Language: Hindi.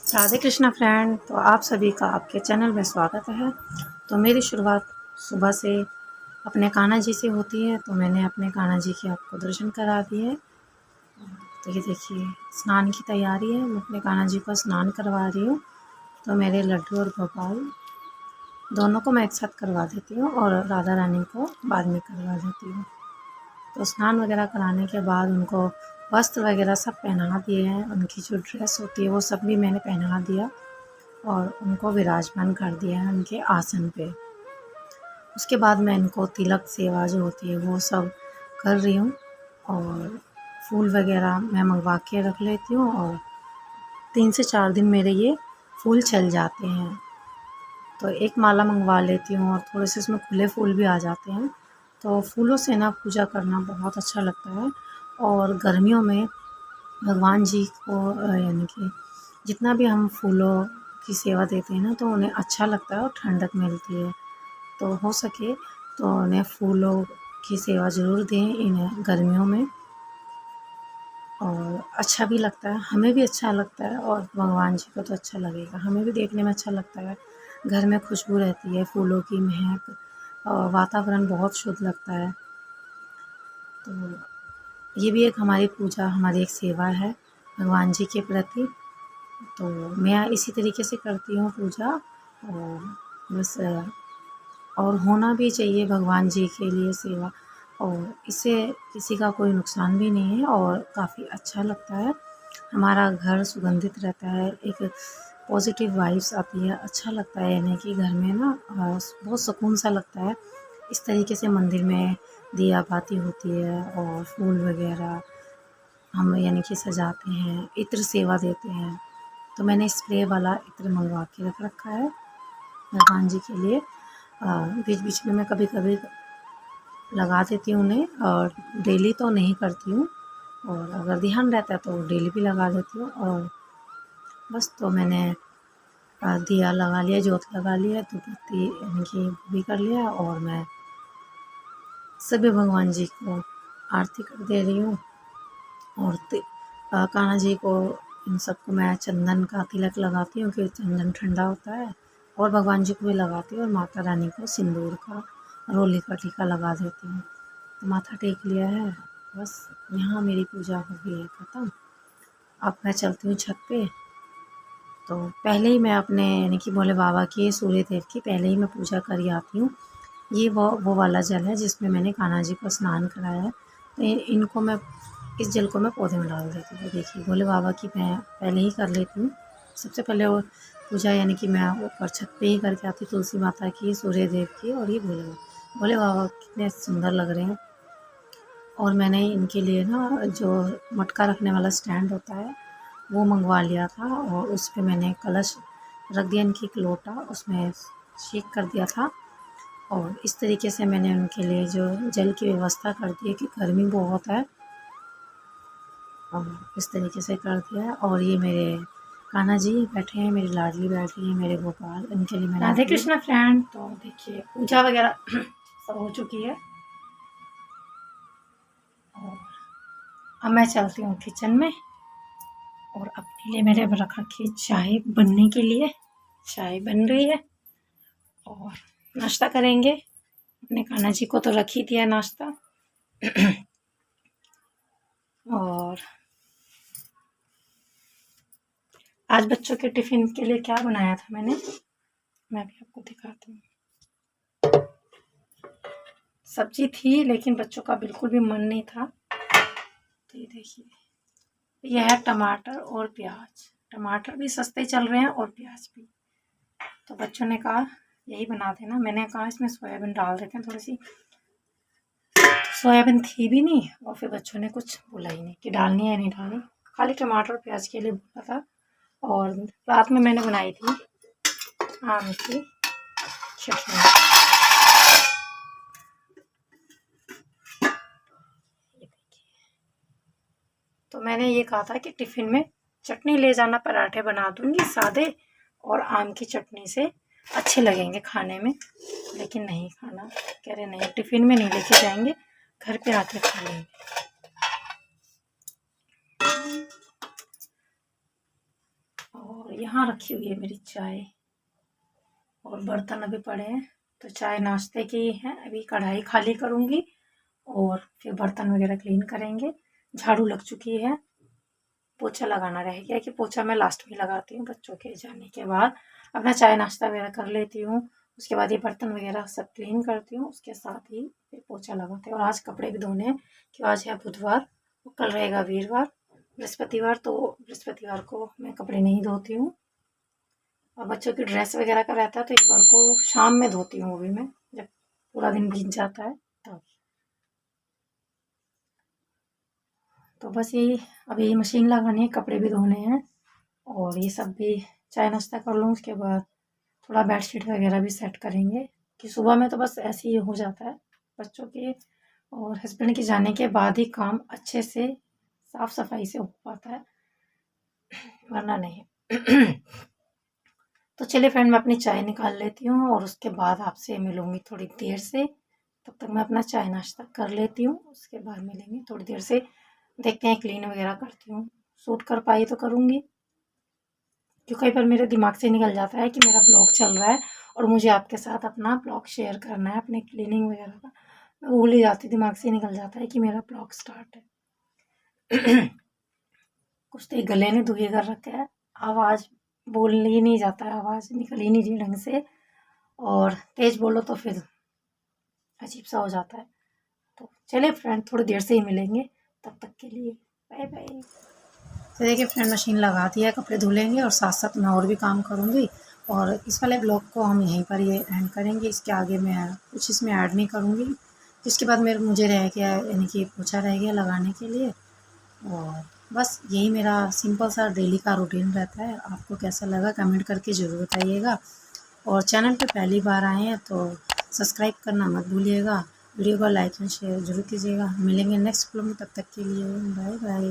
राधे कृष्णा फ्रेंड। तो आप सभी का आपके चैनल में स्वागत है। तो मेरी शुरुआत सुबह से अपने कान्हा जी से होती है। तो मैंने अपने कान्हा जी के आपको दर्शन करा दिए। तो ये देखिए स्नान की तैयारी है। मैं अपने कान्हा जी को स्नान करवा रही हूँ। तो मेरे लड्डू और गोपाल दोनों को मैं एक साथ करवा देती हूँ और राधा रानी को बाद में करवा देती हूँ। तो स्नान वगैरह कराने के बाद उनको वस्त्र वगैरह सब पहना दिए हैं। उनकी जो ड्रेस होती है वो सब भी मैंने पहना दिया और उनको विराजमान कर दिया है उनके आसन पे। उसके बाद मैं इनको तिलक सेवा जो होती है वो सब कर रही हूँ और फूल वगैरह मैं मंगवा के रख लेती हूँ और 3 से 4 दिन मेरे ये फूल चल जाते हैं। तो एक माला मंगवा लेती हूँ और थोड़े से उसमें खुले फूल भी आ जाते हैं। तो फूलों से ना पूजा करना बहुत अच्छा लगता है। और गर्मियों में भगवान जी को यानी कि जितना भी हम फूलों की सेवा देते हैं ना तो उन्हें अच्छा लगता है और ठंडक मिलती है। तो हो सके तो उन्हें फूलों की सेवा ज़रूर दें इन्हें गर्मियों में। और अच्छा भी लगता है, हमें भी अच्छा लगता है और भगवान जी को तो अच्छा लगेगा, हमें भी देखने में अच्छा लगता है। घर में खुशबू रहती है, फूलों की महक और वातावरण बहुत शुद्ध लगता है। तो ये भी एक हमारी पूजा, हमारी एक सेवा है भगवान जी के प्रति। तो मैं इसी तरीके से करती हूँ पूजा। और बस और होना भी चाहिए भगवान जी के लिए सेवा। और इससे किसी का कोई नुकसान भी नहीं है और काफ़ी अच्छा लगता है। हमारा घर सुगंधित रहता है, एक पॉजिटिव वाइब्स आती है, अच्छा लगता है। यानी कि घर में ना बहुत सुकून सा लगता है। इस तरीके से मंदिर में दिया बाती होती है और फूल वगैरह हम यानी कि सजाते हैं, इत्र सेवा देते हैं। तो मैंने स्प्रे वाला इत्र मंगवा के रख रखा है भगवान जी के लिए। बीच बीच में मैं कभी कभी लगा देती हूँ उन्हें और डेली तो नहीं करती हूँ। और अगर ध्यान रहता है तो डेली भी लगा देती हूँ। और बस तो मैंने दिया लगा लिया, जोत लगा लिया, धूपबत्ती यानी कि वो भी कर लिया और मैं सभी भगवान जी को आरती कर दे रही हूँ। और कान्हा जी को इन सबको मैं चंदन का तिलक लगाती हूँ क्योंकि चंदन ठंडा होता है। और भगवान जी को भी लगाती हूँ और माता रानी को सिंदूर का रोली का टीका लगा देती हूँ। तो माथा टेक लिया है, बस यहाँ मेरी पूजा हो गई है ख़त्म। अब मैं चलती हूँ छत पे। तो पहले ही मैं अपने यानी कि भोले बाबा की, सूर्य देव की पहले ही मैं पूजा कर ही आती हूँ। ये वो वाला जल है जिसमें मैंने कान्हा जी को स्नान कराया है। तो इनको मैं इस जल को मैं पौधे में डाल देती हूँ। देखिए भोले बाबा की मैं पहले ही कर लेती हूँ। सबसे पहले वो पूजा यानी कि मैं ऊपर छत पे ही करके आती हूँ, तुलसी माता की, सूर्य देव की और ये भोले बाबा कितने सुंदर लग रहे हैं। और मैंने इनके लिए ना जो मटका रखने वाला स्टैंड होता है वो मंगवा लिया था और उस पे मैंने कलश रख दिया, इनकी एक लोटा उसमें शेक कर दिया था। और इस तरीके से मैंने उनके लिए जो जल की व्यवस्था कर दी है कि गर्मी बहुत है और इस तरीके से कर दिया है। और ये मेरे कान्हा जी बैठे हैं, मेरी लाडली बैठी है, मेरे गोपाल, इनके लिए मैंने राधे कृष्णा फ्रेंड। तो देखिए पूजा वगैरह सब हो चुकी है और अब मैं चलती हूँ किचन में और अपने लिए मैंने रख रखी चाय बनने के लिए। चाय बन रही है और नाश्ता करेंगे। अपने कान्हा जी को तो रख ही दिया नाश्ता। और आज बच्चों के टिफ़िन के लिए क्या बनाया था मैंने, मैं भी आपको दिखाती हूँ। सब्जी थी लेकिन बच्चों का बिल्कुल भी मन नहीं था। तो ये देखिए, यह है टमाटर और प्याज। टमाटर भी सस्ते चल रहे हैं और प्याज भी। तो बच्चों ने कहा यही बना देना। मैंने कहा इसमें सोयाबीन डाल देते हैं थोड़ी सी। सोयाबीन थी भी नहीं और फिर बच्चों ने कुछ बोला ही नहीं कि डालनी है नहीं डालनी, खाली टमाटर और प्याज के लिए बोला था। और रात में मैंने बनाई थी आम की चटनी। तो मैंने ये कहा था कि टिफ़िन में चटनी ले जाना, पराठे बना दूँगी सादे और आम की चटनी से अच्छे लगेंगे खाने में। लेकिन नहीं खाना, कह रहे नहीं टिफ़िन में नहीं लेके जाएंगे, घर पे आके खा लेंगे। और यहाँ रखी हुई है मेरी चाय और बर्तन अभी पड़े हैं। तो चाय नाश्ते की है, अभी कढ़ाई खाली करूँगी और फिर बर्तन वगैरह क्लीन करेंगे। झाड़ू लग चुकी है, पोछा लगाना रह गया कि पोछा मैं लास्ट में लगाती हूँ बच्चों के जाने के बाद। अपना चाय नाश्ता वगैरह कर लेती हूँ, उसके बाद ये बर्तन वगैरह सब क्लीन करती हूँ, उसके साथ ही फिर पोछा लगाती हूँ। और आज कपड़े भी धोने हैं कि आज है बुधवार, कल रहेगा वीरवार, बृहस्पतिवार। तो बृहस्पतिवार को मैं कपड़े नहीं धोती हूँ और बच्चों की ड्रेस वगैरह का रहता है तो एक बार को शाम में धोती हूँ, वो भी मैं जब पूरा दिन भीग जाता है तब। तो बस यही, अभी मशीन लगानी है, कपड़े भी धोने हैं और ये सब भी चाय नाश्ता कर लूँ। उसके बाद थोड़ा बेडशीट वगैरह भी सेट करेंगे कि सुबह में तो बस ऐसे ही हो जाता है बच्चों के और हस्बैंड के जाने के बाद ही काम अच्छे से साफ सफाई से हो पाता है, वरना नहीं। तो चलिए फ्रेंड, मैं अपनी चाय निकाल लेती हूँ और उसके बाद आपसे मिलूँगी थोड़ी देर से। तब तक मैं अपना चाय नाश्ता कर लेती हूँ, उसके बाद मिलेंगे थोड़ी देर से। देखते हैं, क्लीन वगैरह करती हूँ, शूट कर पाई तो करूँगी, क्योंकि कई बार मेरे दिमाग से निकल जाता है कि मेरा ब्लॉग चल रहा है और मुझे आपके साथ अपना ब्लॉग शेयर करना है, अपने क्लीनिंग वगैरह का। मैं भूल ही जाती, दिमाग से निकल जाता है कि मेरा ब्लॉग स्टार्ट है। कुछ तो गले ने दुखी कर रखा है, आवाज़ बोल ही नहीं जाता है, आवाज़ निकल ही नहीं रही ढंग से और तेज़ बोलो तो फिर अजीब सा हो जाता है। तो चलिए फ्रेंड, थोड़ी देर से ही मिलेंगे, तब तक के लिए बाय बाय। तो देखिए फ्रेंड, मशीन लगा दी है, कपड़े धुलेंगे और साथ साथ मैं और भी काम करूँगी और इस वाले ब्लॉग को हम यहीं पर ये एंड करेंगे। इसके आगे मैं कुछ इसमें ऐड नहीं करूँगी। इसके बाद मुझे रह गया, यानी कि पोछा रह गया लगाने के लिए और बस यही मेरा सिंपल सा डेली का रूटीन रहता है। आपको कैसा लगा कमेंट करके ज़रूर बताइएगा और चैनल पे पहली बार आए हैं तो सब्सक्राइब करना मत भूलिएगा। वीडियो को लाइक एंड शेयर ज़रूर कीजिएगा। मिलेंगे नेक्स्ट ब्लॉग में, तब तक के लिए बाय बाय।